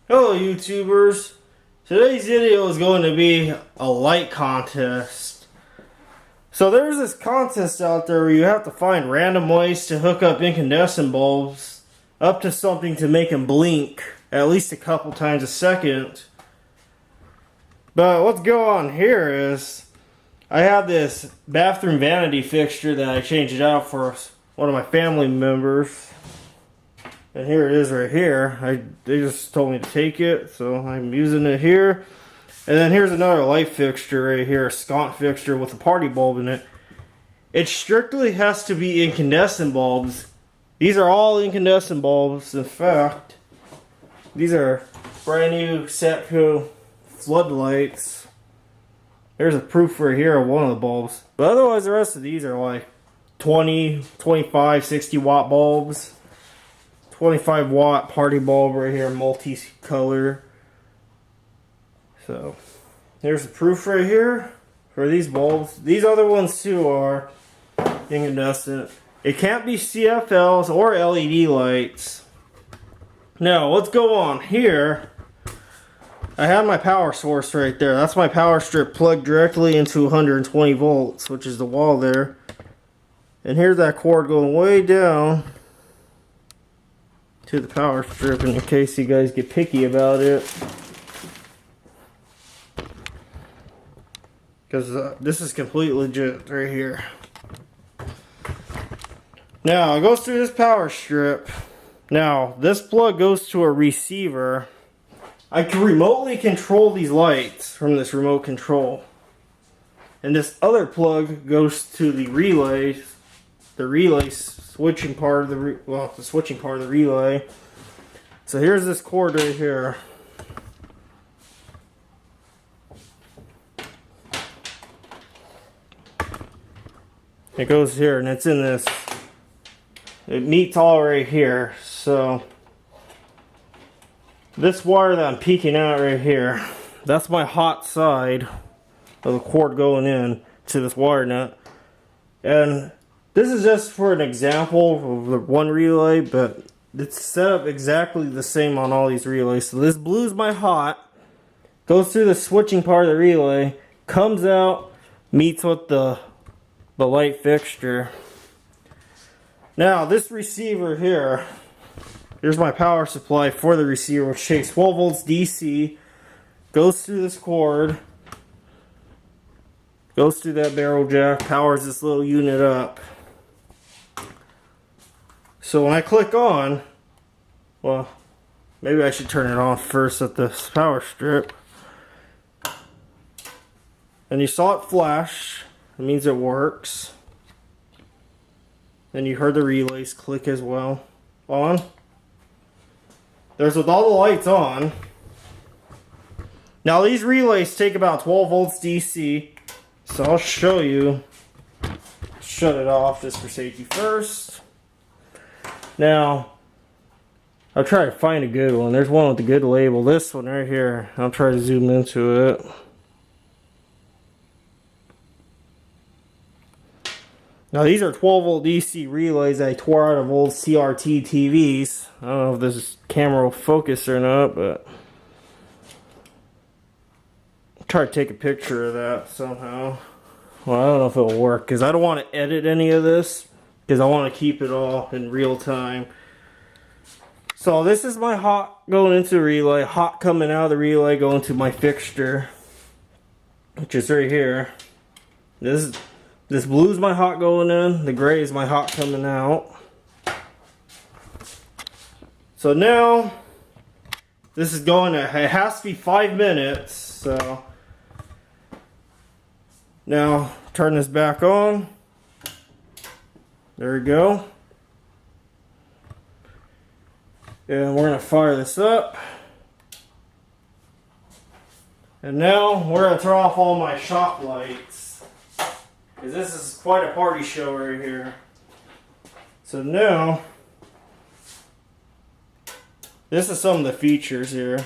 Hello YouTubers, today's video is going to be a light contest. So there's this contest out there where you have to find random ways to hook up incandescent bulbs up to something to make them blink at least a couple times a second. But what's going on here is I have this bathroom vanity fixture that I changed it out for one of my family members. And here it is right here. They just told me to take it, so I'm using it here. And then here's another light fixture right here, a sconce fixture with a party bulb in it. It strictly has to be incandescent bulbs. These are all incandescent bulbs. In fact, these are brand new Satco floodlights. There's a proof right here of one of the bulbs. But otherwise, the rest of these are like 20, 25, 60 watt bulbs. 25 watt party bulb right here, multi-color. So here's the proof right here for these bulbs. These other ones too are incandescent. It can't be CFLs or LED lights. Now let's go on here. I have my power source right there. That's my power strip plugged directly into 120 volts, which is the wall there. And here's that cord going way down to the power strip, in case you guys get picky about it, because this is completely legit right here. Now it goes through this power strip. Now this plug goes to a receiver. I can remotely control these lights from this remote control, and this other plug goes to the relay switching part of the switching part of the relay. So here's this cord right here. It goes here and it's in this. It meets all right here. So this wire that I'm peeking out right here, that's my hot side of the cord going in to this wire nut. And this is just for an example of the one relay, but it's set up exactly the same on all these relays. So this blue's my hot, goes through the switching part of the relay, comes out, meets with the light fixture. Now this receiver here, here's my power supply for the receiver, which takes 12 volts DC, goes through this cord, goes through that barrel jack, powers this little unit up. So when I click on, well, maybe I should turn it on first at the power strip. And you saw it flash. It means it works. Then you heard the relays click as well. On. There's with all the lights on. Now these relays take about 12 volts DC. So I'll show you. Shut it off just for safety first. Now, I'll try to find a good one. There's one with a good label. This one right here. I'll try to zoom into it. Now these are 12 volt DC relays I tore out of old CRT TVs. I don't know if this camera will focus or not, but I'll try to take a picture of that somehow. Well, I don't know if it'll work because I don't want to edit any of this, because I want to keep it all in real time. So this is my hot going into the relay, hot coming out of the relay going to my fixture, which is right here. This blue's my hot going in, the gray is my hot coming out. So now this is going to, it has to be 5 minutes. So now turn this back on. There we go. And we're going to fire this up. And now we're going to turn off all my shop lights, because this is quite a party show right here. So now, this is some of the features here.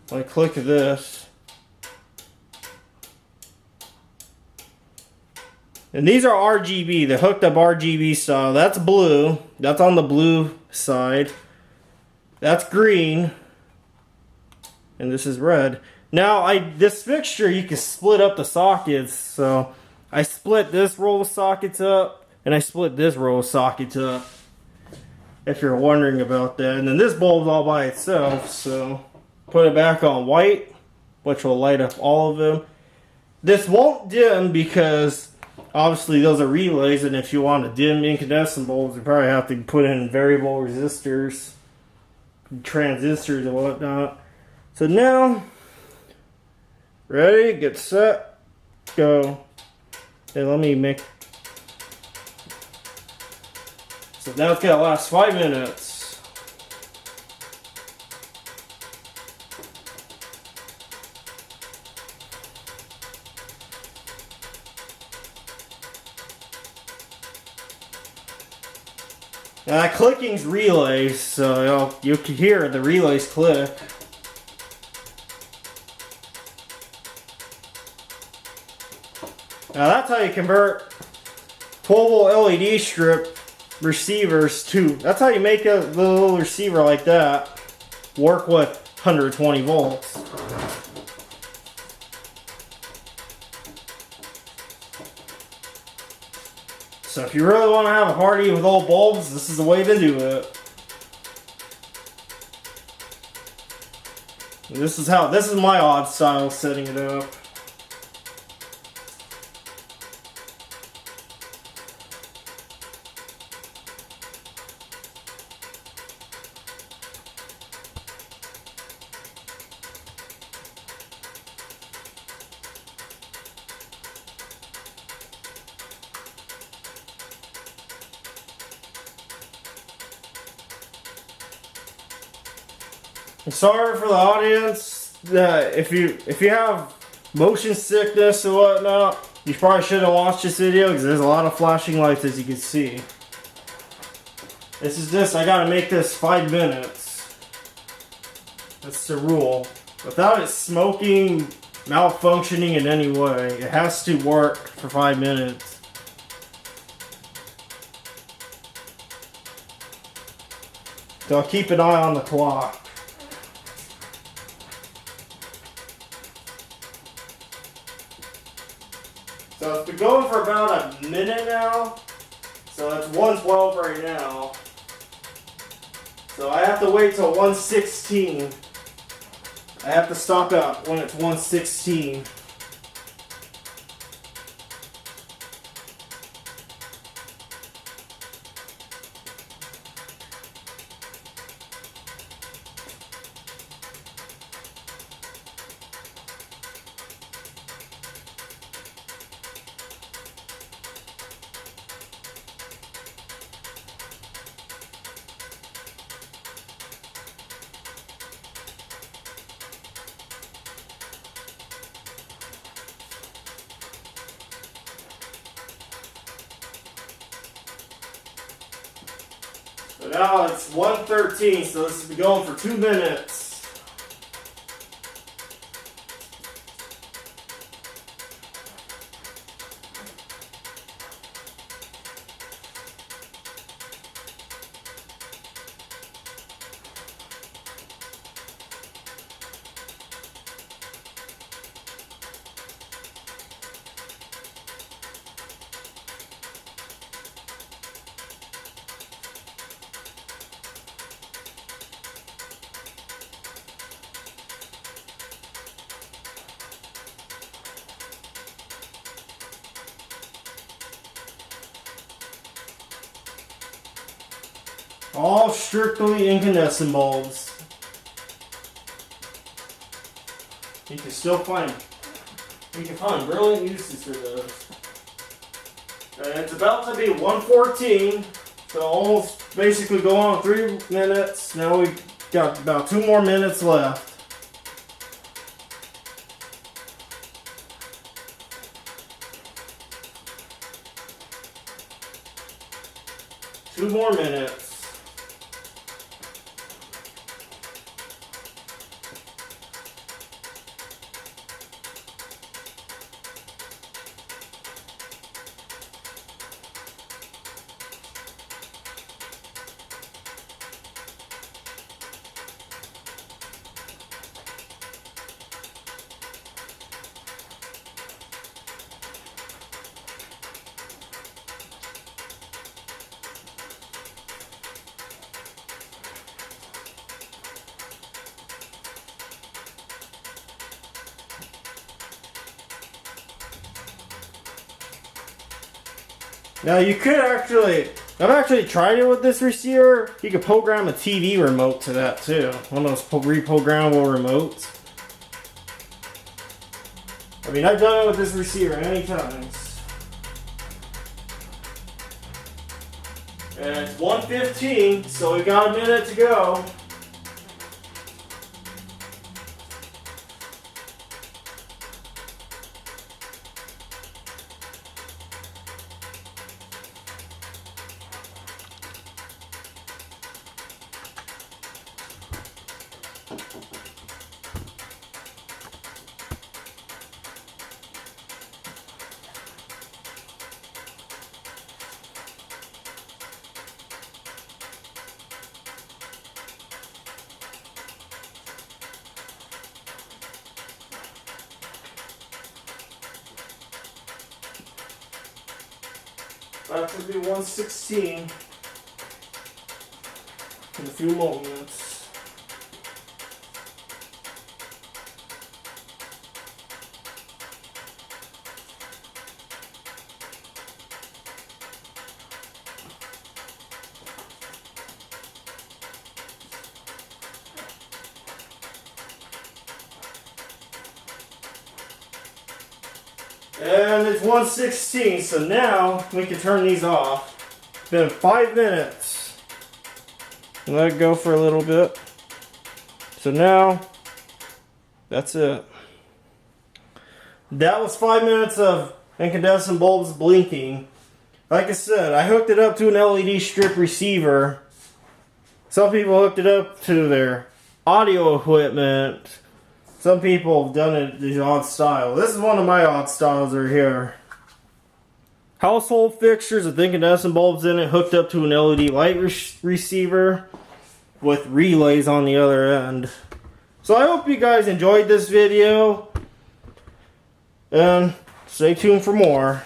When I click this, and these are RGB, the hooked up RGB style. That's blue. That's on the blue side. That's green. And this is red. Now, this fixture, you can split up the sockets. So, I split this row of sockets up, and I split this row of sockets up. If you're wondering about that. And then this bulb's all by itself. So, put it back on white, which will light up all of them. This won't dim because obviously those are relays, and if you want to dim incandescent bulbs, you probably have to put in variable resistors, transistors, and whatnot. So now, ready, get set, go. And let me make. So now it's gonna last 5 minutes. Now that clicking's relays, so you can hear the relays click. Now that's how you convert 12-volt LED strip receivers to. That's how you make a little receiver like that work with 120 volts. So if you really want to have a party with old bulbs, this is the way to do it. This is my odd style setting it up. I'm sorry for the audience that if you have motion sickness or whatnot, you probably shouldn't watch this video because there's a lot of flashing lights, as you can see. I gotta make this 5 minutes. That's the rule. Without it smoking, malfunctioning in any way, it has to work for 5 minutes. So I'll keep an eye on the clock. So it's been going for about a minute now. So it's 1:12 right now. So I have to wait till 1:16. I have to stop out when it's 1:16. So now it's 1:13, so this has been going for 2 minutes. All strictly incandescent bulbs. You can find brilliant uses for those. And it's about to be 1:14, so almost basically go on 3 minutes. Now we've got about 2 more minutes left. Two more minutes. Now you could actually, I've actually tried it with this receiver. You could program a TV remote to that too. One of those reprogrammable remotes. I mean, I've done it with this receiver many times. And it's 1:15, so we got a minute to go. That should be 1:16 in a few moments. And it's 1:16, so now we can turn these off. It's been 5 minutes. Let it go for a little bit. So now, that's it. That was 5 minutes of incandescent bulbs blinking. Like I said, I hooked it up to an LED strip receiver. Some people hooked it up to their audio equipment. Some people have done it the odd style. This is one of my odd styles right here. Household fixtures with incandescent bulbs in it, hooked up to an LED light receiver with relays on the other end. So I hope you guys enjoyed this video, and stay tuned for more.